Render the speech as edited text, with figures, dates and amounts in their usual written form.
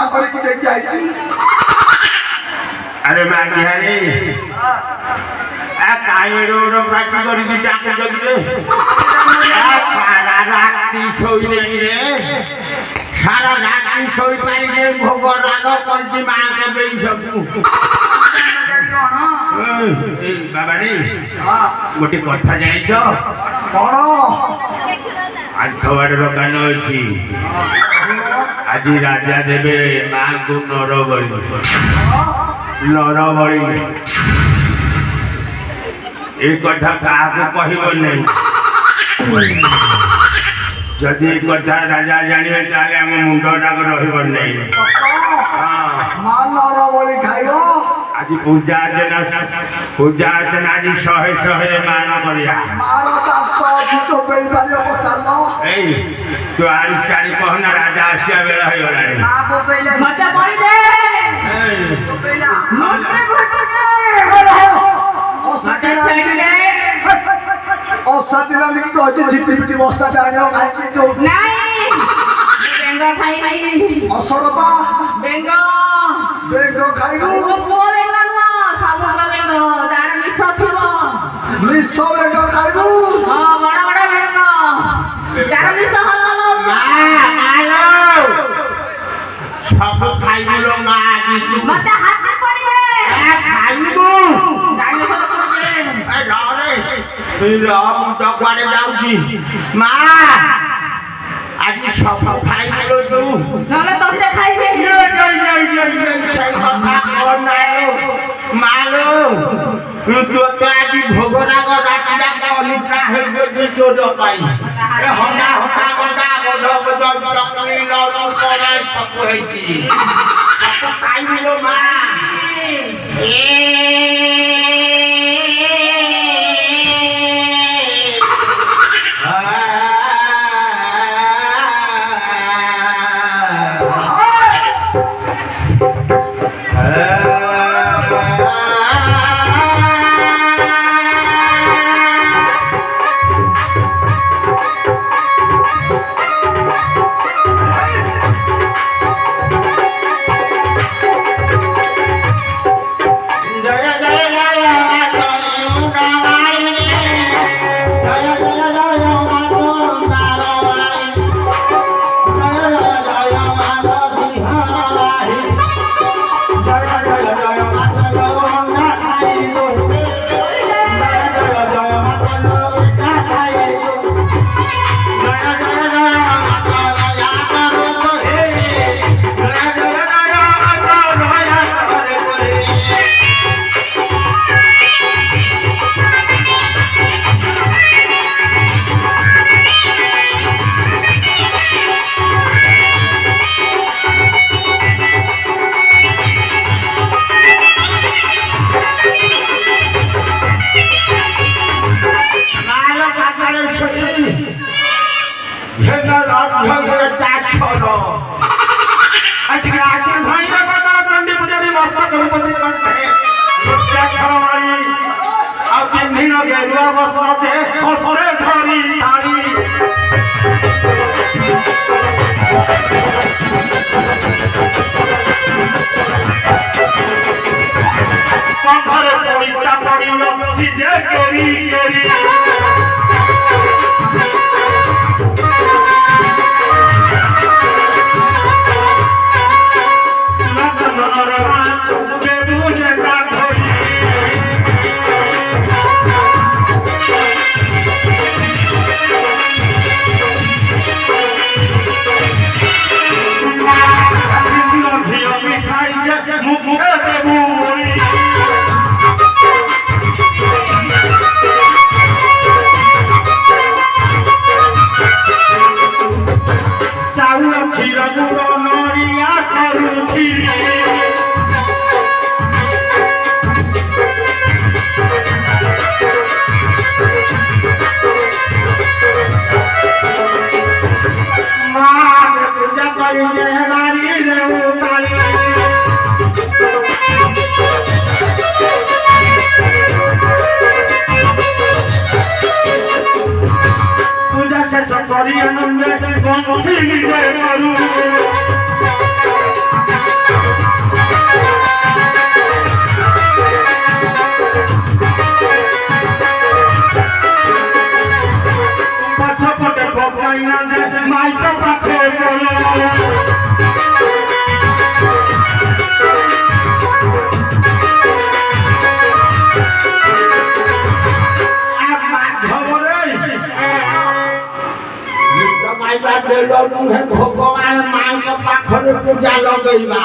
बाहर की टेक जाइए अरे मैं बिहारी काई रोड पार्टी करी की डाक जगी रे सारा रात सोई नहीं रे सारा रात सोई पारी रे भोग राग करती मां के बेई सब ए बाबा रे गोटे कथा जानि छ कोन आज खबर कान अछि आज राजा देवे मां को नरबली एक कथा क्या कह जदि कथा राजा जाने ताले आम मुंड टाक रही नहीं आज पूजा अर्चना आज शहे शहे मान तो आड़ी साड़ी कहना राजा आसिया बेला हो झिटी बस्ता जाने असरपा बेंग बेंग खाइलु समुद्र बेंग तार मिस थिबो मिस बेंग खाइलु बड़ा बड़ा बेंग तार मिस हलो सब खाइबु लो मा मते हाथ में पड़ी दे खाइबु डाइनोसर को ए डरे राम तो कुआडे जाउची मा आज सब खाइबु लो तू नले तोते खाइबे सही कथा कहनायो मालो तू तो आज भोग राग राति जाक अनिद्रा होई गयो चोर पाई ए हंडा हंडा बंडा बड बड टकली लड़ू करे सब होईती सब खाइबु लो मा Sorry, I'm not going to be there. ଦେଲ ନୁହେଁ ଭଗବାନ ମାଙ୍କ ପାଖରେ ପୂଜା ଲଗେଇବା